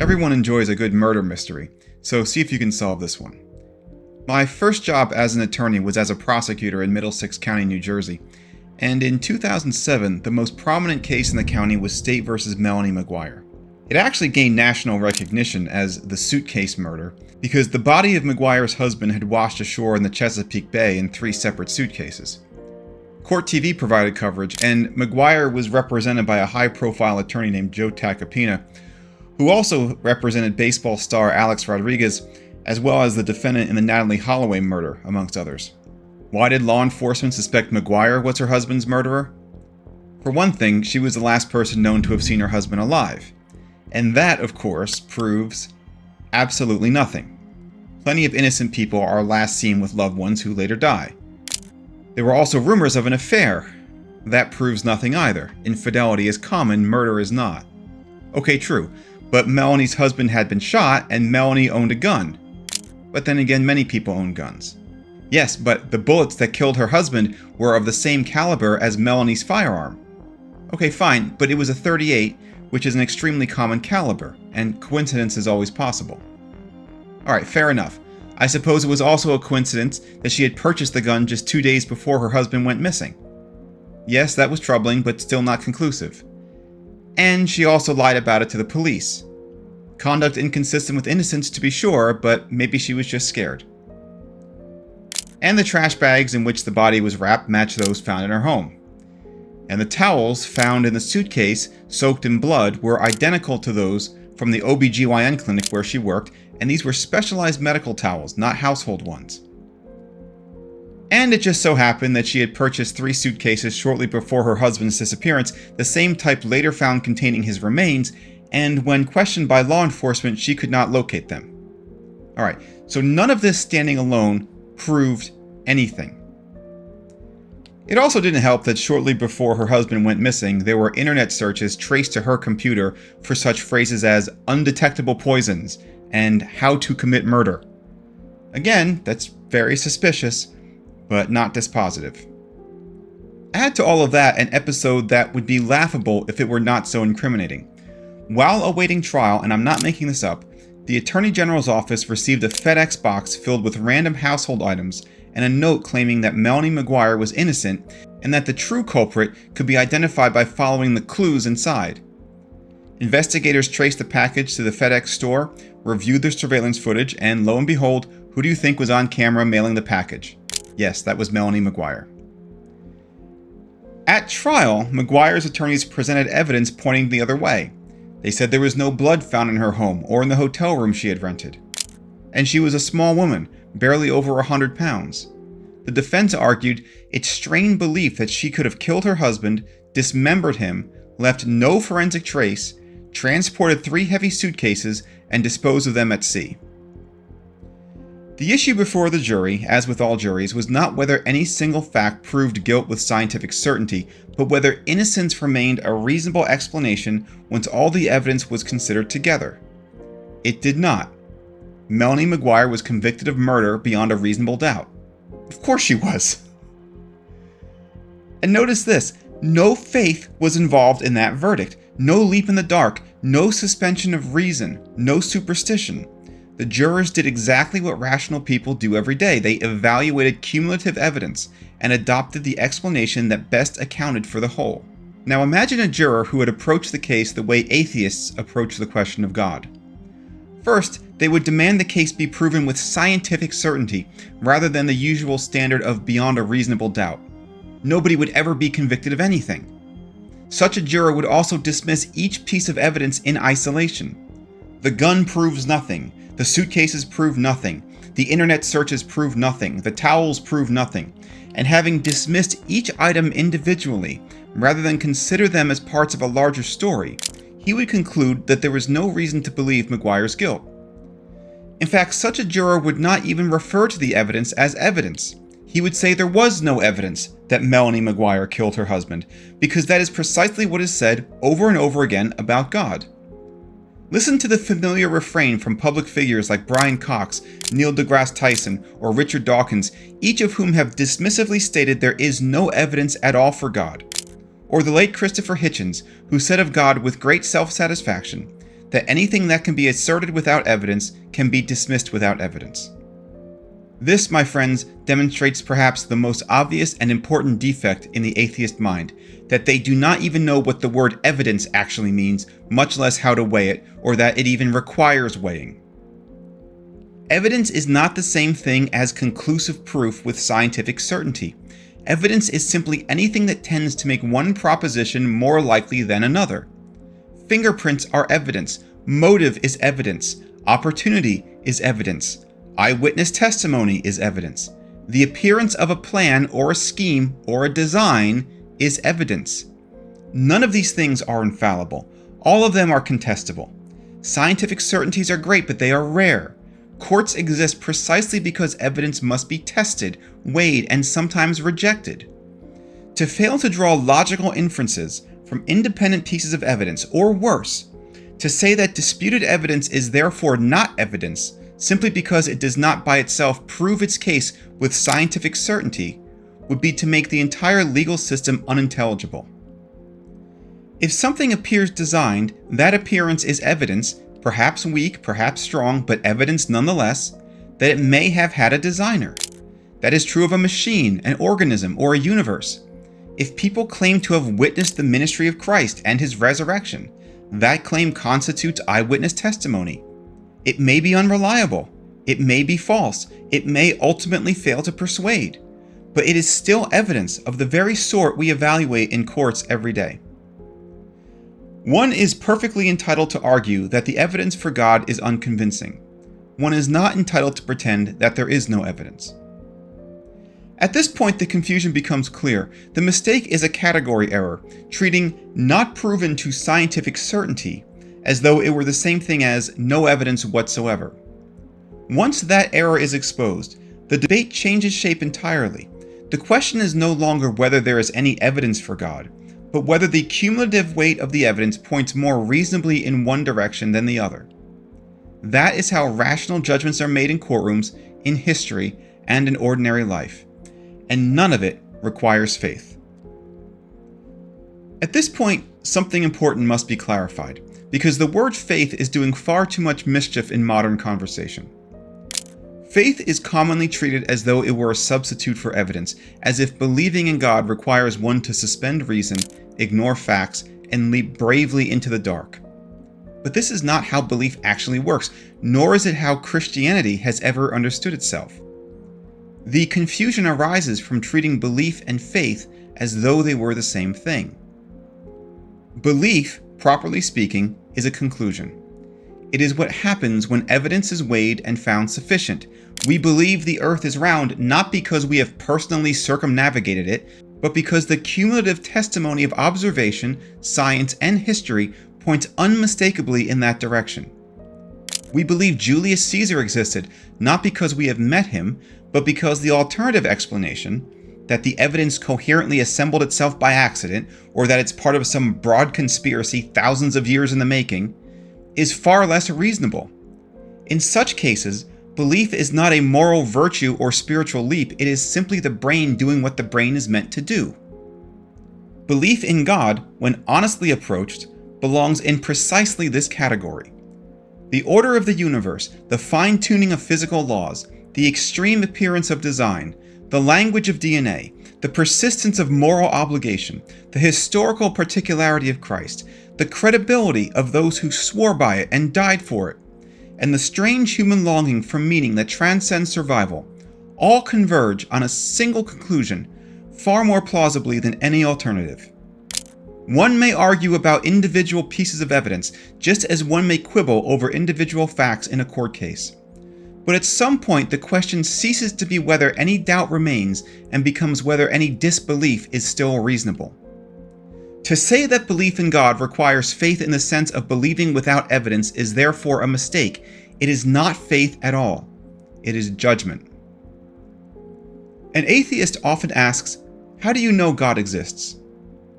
Everyone enjoys a good murder mystery, so see if you can solve this one. My first job as an attorney was as a prosecutor in Middlesex County, New Jersey, and in 2007, the most prominent case in the county was State v. Melanie McGuire. It actually gained national recognition as the suitcase murder because the body of McGuire's husband had washed ashore in the Chesapeake Bay in 3 separate suitcases. Court TV provided coverage, and McGuire was represented by a high-profile attorney named Joe Tacopina, who also represented baseball star Alex Rodriguez, as well as the defendant in the Natalie Holloway murder, amongst others. Why did law enforcement suspect McGuire was her husband's murderer? For one thing, she was the last person known to have seen her husband alive. And that, of course, proves absolutely nothing. Plenty of innocent people are last seen with loved ones who later die. There were also rumors of an affair. That proves nothing either. Infidelity is common, murder is not. Okay, true. But Melanie's husband had been shot, and Melanie owned a gun. But then again, many people own guns. Yes, but the bullets that killed her husband were of the same caliber as Melanie's firearm. Okay, fine, but it was a .38, which is an extremely common caliber, and coincidence is always possible. Alright, fair enough. I suppose it was also a coincidence that she had purchased the gun just 2 days before her husband went missing. Yes, that was troubling, but still not conclusive. And she also lied about it to the police. Conduct inconsistent with innocence to be sure, but maybe she was just scared. And the trash bags in which the body was wrapped match those found in her home. And the towels found in the suitcase, soaked in blood, were identical to those from the OBGYN clinic where she worked, and these were specialized medical towels, not household ones. And it just so happened that she had purchased 3 suitcases shortly before her husband's disappearance, the same type later found containing his remains, and when questioned by law enforcement, she could not locate them. Alright, so none of this standing alone proved anything. It also didn't help that shortly before her husband went missing, there were internet searches traced to her computer for such phrases as undetectable poisons and how to commit murder. Again, that's very suspicious, but not dispositive. Add to all of that an episode that would be laughable if it were not so incriminating. While awaiting trial, and I'm not making this up, the Attorney General's office received a FedEx box filled with random household items and a note claiming that Melanie McGuire was innocent and that the true culprit could be identified by following the clues inside. Investigators traced the package to the FedEx store, reviewed the surveillance footage, and lo and behold, who do you think was on camera mailing the package? Yes, that was Melanie McGuire. At trial, McGuire's attorneys presented evidence pointing the other way. They said there was no blood found in her home or in the hotel room she had rented. And she was a small woman, barely over 100 pounds. The defense argued it strained belief that she could have killed her husband, dismembered him, left no forensic trace, transported 3 heavy suitcases, and disposed of them at sea. The issue before the jury, as with all juries, was not whether any single fact proved guilt with scientific certainty, but whether innocence remained a reasonable explanation once all the evidence was considered together. It did not. Melanie McGuire was convicted of murder beyond a reasonable doubt. Of course she was. And notice this, no faith was involved in that verdict, no leap in the dark, no suspension of reason, no superstition. The jurors did exactly what rational people do every day. They evaluated cumulative evidence and adopted the explanation that best accounted for the whole. Now imagine a juror who had approached the case the way atheists approach the question of God. First, they would demand the case be proven with scientific certainty rather than the usual standard of beyond a reasonable doubt. Nobody would ever be convicted of anything. Such a juror would also dismiss each piece of evidence in isolation. The gun proves nothing. The suitcases prove nothing. The internet searches prove nothing. The towels prove nothing. And having dismissed each item individually, rather than consider them as parts of a larger story, he would conclude that there was no reason to believe McGuire's guilt. In fact, such a juror would not even refer to the evidence as evidence. He would say there was no evidence that Melanie McGuire killed her husband, because that is precisely what is said over and over again about God. Listen to the familiar refrain from public figures like Brian Cox, Neil deGrasse Tyson, or Richard Dawkins, each of whom have dismissively stated there is no evidence at all for God. Or the late Christopher Hitchens, who said of God with great self-satisfaction that anything that can be asserted without evidence can be dismissed without evidence. This, my friends, demonstrates perhaps the most obvious and important defect in the atheist mind, that they do not even know what the word evidence actually means, much less how to weigh it, or that it even requires weighing. Evidence is not the same thing as conclusive proof with scientific certainty. Evidence is simply anything that tends to make one proposition more likely than another. Fingerprints are evidence, motive is evidence, opportunity is evidence. Eyewitness testimony is evidence. The appearance of a plan or a scheme or a design is evidence. None of these things are infallible. All of them are contestable. Scientific certainties are great, but they are rare. Courts exist precisely because evidence must be tested, weighed, and sometimes rejected. To fail to draw logical inferences from independent pieces of evidence, or worse, to say that disputed evidence is therefore not evidence, simply because it does not by itself prove its case with scientific certainty, would be to make the entire legal system unintelligible. If something appears designed, that appearance is evidence, perhaps weak, perhaps strong, but evidence nonetheless, that it may have had a designer. That is true of a machine, an organism, or a universe. If people claim to have witnessed the ministry of Christ and his resurrection, that claim constitutes eyewitness testimony. It may be unreliable, it may be false, it may ultimately fail to persuade, but it is still evidence of the very sort we evaluate in courts every day. One is perfectly entitled to argue that the evidence for God is unconvincing. One is not entitled to pretend that there is no evidence. At this point, the confusion becomes clear. The mistake is a category error, treating not proven to scientific certainty as though it were the same thing as no evidence whatsoever. Once that error is exposed, the debate changes shape entirely. The question is no longer whether there is any evidence for God, but whether the cumulative weight of the evidence points more reasonably in one direction than the other. That is how rational judgments are made in courtrooms, in history, and in ordinary life. And none of it requires faith. At this point, something important must be clarified, because the word faith is doing far too much mischief in modern conversation. Faith is commonly treated as though it were a substitute for evidence, as if believing in God requires one to suspend reason, ignore facts, and leap bravely into the dark. But this is not how belief actually works, nor is it how Christianity has ever understood itself. The confusion arises from treating belief and faith as though they were the same thing. Belief, properly speaking, is a conclusion. It is what happens when evidence is weighed and found sufficient. We believe the earth is round not because we have personally circumnavigated it, but because the cumulative testimony of observation, science, and history points unmistakably in that direction. We believe Julius Caesar existed not because we have met him, but because the alternative explanation, that the evidence coherently assembled itself by accident, or that it's part of some broad conspiracy thousands of years in the making, is far less reasonable. In such cases, belief is not a moral virtue or spiritual leap, it is simply the brain doing what the brain is meant to do. Belief in God, when honestly approached, belongs in precisely this category. The order of the universe, the fine-tuning of physical laws, the extreme appearance of design, the language of DNA, the persistence of moral obligation, the historical particularity of Christ, the credibility of those who swore by it and died for it, and the strange human longing for meaning that transcends survival, all converge on a single conclusion, far more plausibly than any alternative. One may argue about individual pieces of evidence, just as one may quibble over individual facts in a court case. But at some point, the question ceases to be whether any doubt remains and becomes whether any disbelief is still reasonable. To say that belief in God requires faith in the sense of believing without evidence is therefore a mistake. It is not faith at all. It is judgment. An atheist often asks, "How do you know God exists?"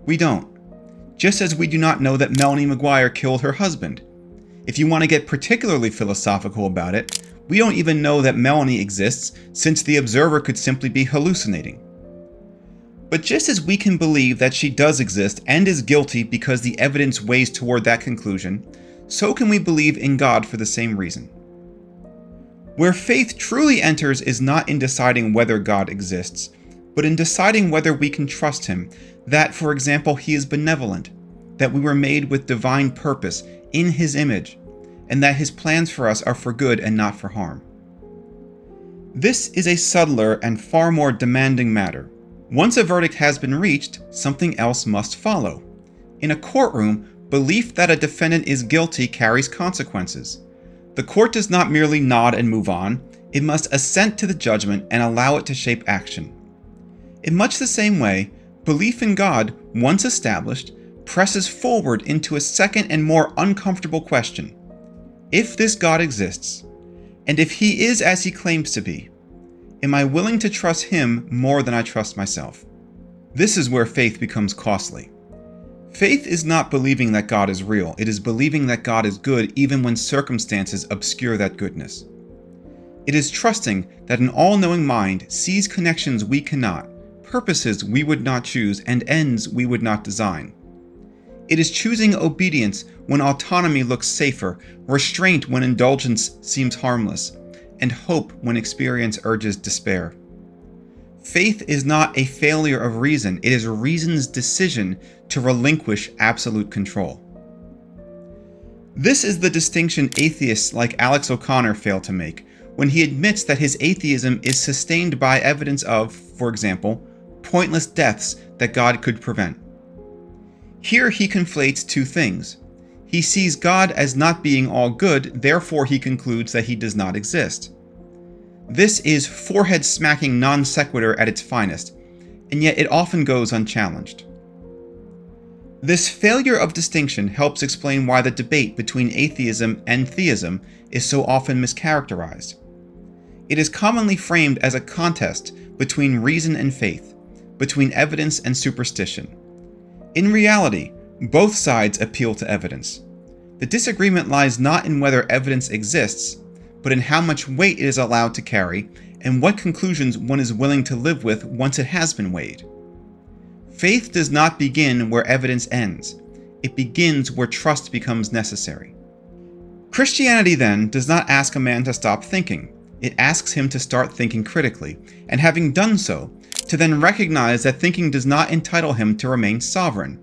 We don't. Just as we do not know that Melanie McGuire killed her husband. If you want to get particularly philosophical about it, we don't even know that Melanie exists, since the observer could simply be hallucinating. But just as we can believe that she does exist and is guilty because the evidence weighs toward that conclusion, so can we believe in God for the same reason. Where faith truly enters is not in deciding whether God exists, but in deciding whether we can trust Him, that, for example, He is benevolent, that we were made with divine purpose in His image, and that His plans for us are for good and not for harm. This is a subtler and far more demanding matter. Once a verdict has been reached, something else must follow. In a courtroom, belief that a defendant is guilty carries consequences. The court does not merely nod and move on, it must assent to the judgment and allow it to shape action. In much the same way, belief in God, once established, presses forward into a second and more uncomfortable question. If this God exists, and if He is as He claims to be, am I willing to trust Him more than I trust myself? This is where faith becomes costly. Faith is not believing that God is real, it is believing that God is good even when circumstances obscure that goodness. It is trusting that an all-knowing mind sees connections we cannot, purposes we would not choose, and ends we would not design. It is choosing obedience when autonomy looks safer, restraint when indulgence seems harmless, and hope when experience urges despair. Faith is not a failure of reason, it is reason's decision to relinquish absolute control. This is the distinction atheists like Alex O'Connor fail to make when he admits that his atheism is sustained by evidence of, for example, pointless deaths that God could prevent. Here he conflates two things. He sees God as not being all good, therefore he concludes that He does not exist. This is forehead-smacking non sequitur at its finest, and yet it often goes unchallenged. This failure of distinction helps explain why the debate between atheism and theism is so often mischaracterized. It is commonly framed as a contest between reason and faith, between evidence and superstition. In reality, both sides appeal to evidence. The disagreement lies not in whether evidence exists, but in how much weight it is allowed to carry and what conclusions one is willing to live with once it has been weighed. Faith does not begin where evidence ends. It begins where trust becomes necessary. Christianity, then, does not ask a man to stop thinking. It asks him to start thinking critically, and having done so, to then recognize that thinking does not entitle him to remain sovereign.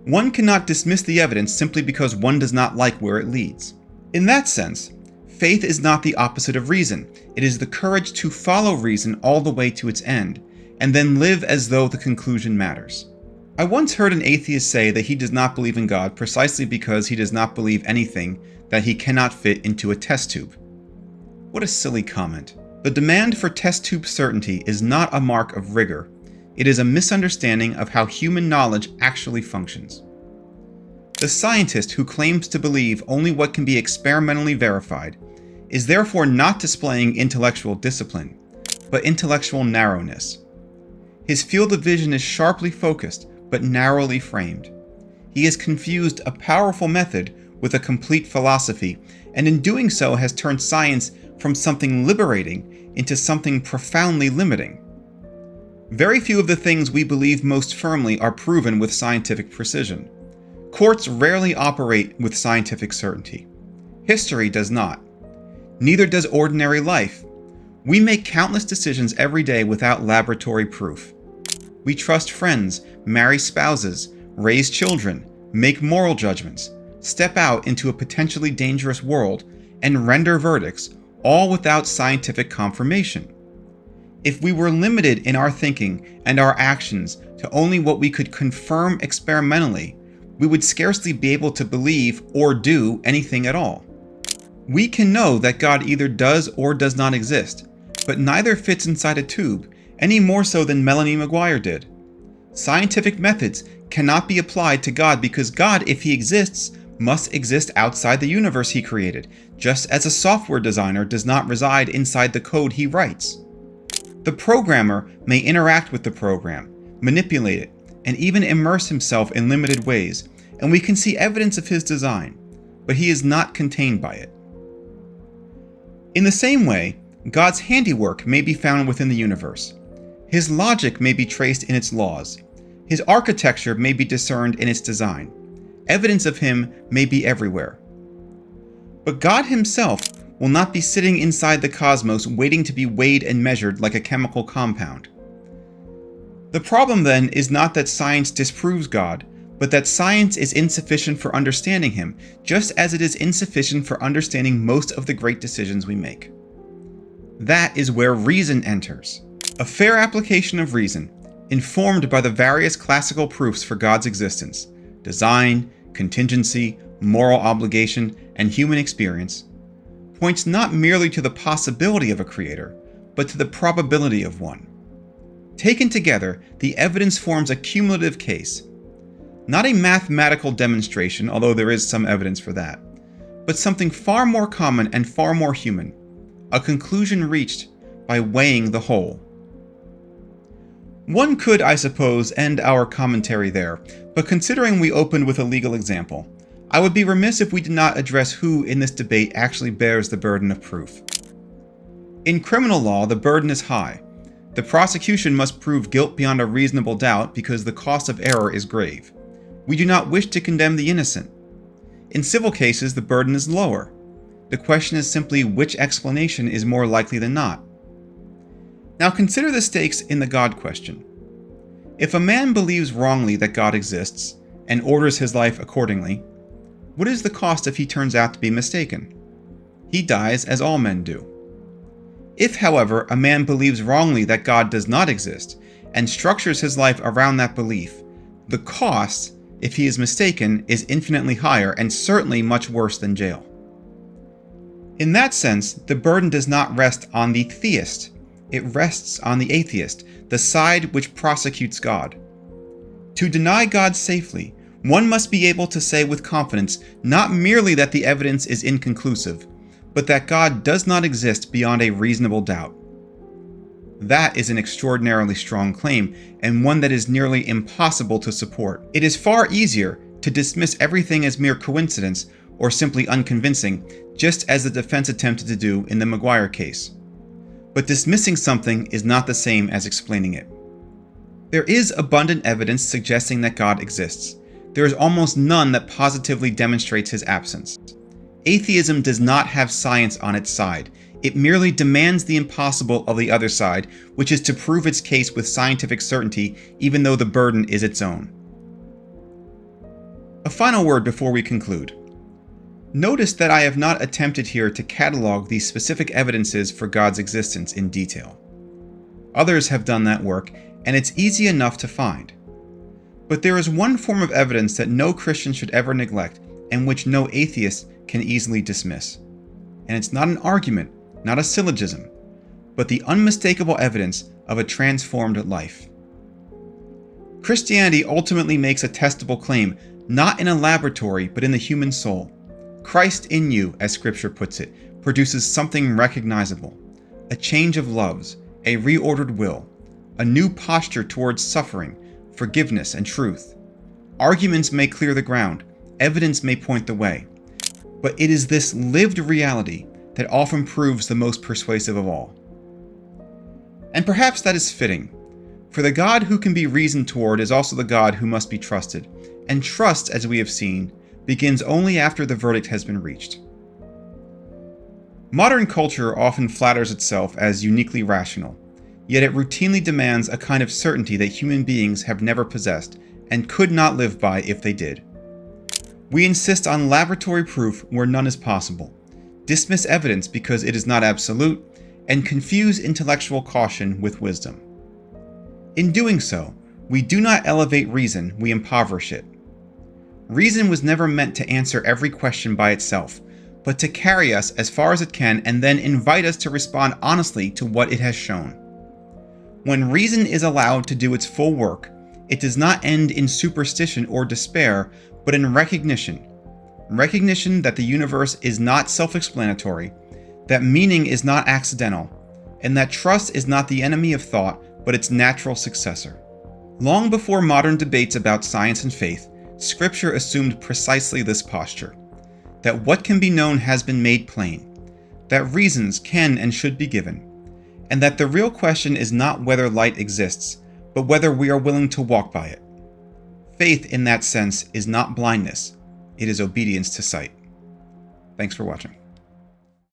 One cannot dismiss the evidence simply because one does not like where it leads. In that sense, faith is not the opposite of reason. It is the courage to follow reason all the way to its end, and then live as though the conclusion matters. I once heard an atheist say that he does not believe in God precisely because he does not believe anything that he cannot fit into a test tube. What a silly comment. The demand for test tube certainty is not a mark of rigor. It is a misunderstanding of how human knowledge actually functions. The scientist who claims to believe only what can be experimentally verified is therefore not displaying intellectual discipline, but intellectual narrowness. His field of vision is sharply focused, but narrowly framed. He has confused a powerful method with a complete philosophy, and in doing so has turned science from something liberating into something profoundly limiting. Very few of the things we believe most firmly are proven with scientific precision. Courts rarely operate with scientific certainty. History does not. Neither does ordinary life. We make countless decisions every day without laboratory proof. We trust friends, marry spouses, raise children, make moral judgments, step out into a potentially dangerous world, and render verdicts, all without scientific confirmation. If we were limited in our thinking and our actions to only what we could confirm experimentally, we would scarcely be able to believe or do anything at all. We can know that God either does or does not exist, but neither fits inside a tube, any more so than Melanie Maguire did. Scientific methods cannot be applied to God because God, if He exists, must exist outside the universe He created, just as a software designer does not reside inside the code he writes. The programmer may interact with the program, manipulate it, and even immerse himself in limited ways, and we can see evidence of his design, but he is not contained by it. In the same way, God's handiwork may be found within the universe. His logic may be traced in its laws. His architecture may be discerned in its design. Evidence of Him may be everywhere. But God himself will not be sitting inside the cosmos waiting to be weighed and measured like a chemical compound. The problem then is not that science disproves God, but that science is insufficient for understanding him, just as it is insufficient for understanding most of the great decisions we make. That is where reason enters. A fair application of reason, informed by the various classical proofs for God's existence, design, contingency, moral obligation, and human experience, points not merely to the possibility of a creator, but to the probability of one. Taken together, the evidence forms a cumulative case. Not a mathematical demonstration, although there is some evidence for that, but something far more common and far more human, a conclusion reached by weighing the whole. One could, I suppose, end our commentary there, but considering we opened with a legal example, I would be remiss if we did not address who in this debate actually bears the burden of proof. In criminal law, the burden is high. The prosecution must prove guilt beyond a reasonable doubt because the cost of error is grave. We do not wish to condemn the innocent. In civil cases, the burden is lower. The question is simply which explanation is more likely than not. Now consider the stakes in the God question. If a man believes wrongly that God exists and orders his life accordingly, what is the cost if he turns out to be mistaken? He dies as all men do. If, however, a man believes wrongly that God does not exist and structures his life around that belief, the cost, if he is mistaken, is infinitely higher and certainly much worse than jail. In that sense, the burden does not rest on the theist. It rests on the atheist, the side which prosecutes God. To deny God safely, one must be able to say with confidence not merely that the evidence is inconclusive, but that God does not exist beyond a reasonable doubt. That is an extraordinarily strong claim, and one that is nearly impossible to support. It is far easier to dismiss everything as mere coincidence or simply unconvincing, just as the defense attempted to do in the Maguire case. But dismissing something is not the same as explaining it. There is abundant evidence suggesting that God exists. There is almost none that positively demonstrates his absence. Atheism does not have science on its side. It merely demands the impossible of the other side, which is to prove its case with scientific certainty, even though the burden is its own. A final word before we conclude. Notice that I have not attempted here to catalog the specific evidences for God's existence in detail. Others have done that work, and it's easy enough to find. But there is one form of evidence that no Christian should ever neglect, and which no atheist can easily dismiss. And it's not an argument, not a syllogism, but the unmistakable evidence of a transformed life. Christianity ultimately makes a testable claim, not in a laboratory, but in the human soul. Christ in you, as Scripture puts it, produces something recognizable, a change of loves, a reordered will, a new posture towards suffering, forgiveness, and truth. Arguments may clear the ground, evidence may point the way, but it is this lived reality that often proves the most persuasive of all. And perhaps that is fitting, for the God who can be reasoned toward is also the God who must be trusted, and trust, as we have seen, begins only after the verdict has been reached. Modern culture often flatters itself as uniquely rational, yet it routinely demands a kind of certainty that human beings have never possessed and could not live by if they did. We insist on laboratory proof where none is possible, dismiss evidence because it is not absolute, and confuse intellectual caution with wisdom. In doing so, we do not elevate reason, we impoverish it. Reason was never meant to answer every question by itself, but to carry us as far as it can and then invite us to respond honestly to what it has shown. When reason is allowed to do its full work, it does not end in superstition or despair, but in recognition that the universe is not self-explanatory, that meaning is not accidental, and that trust is not the enemy of thought, but its natural successor. Long before modern debates about science and faith, Scripture assumed precisely this posture, that what can be known has been made plain, that reasons can and should be given, and that the real question is not whether light exists, but whether we are willing to walk by it. Faith in that sense is not blindness, it is obedience to sight. Thanks for watching.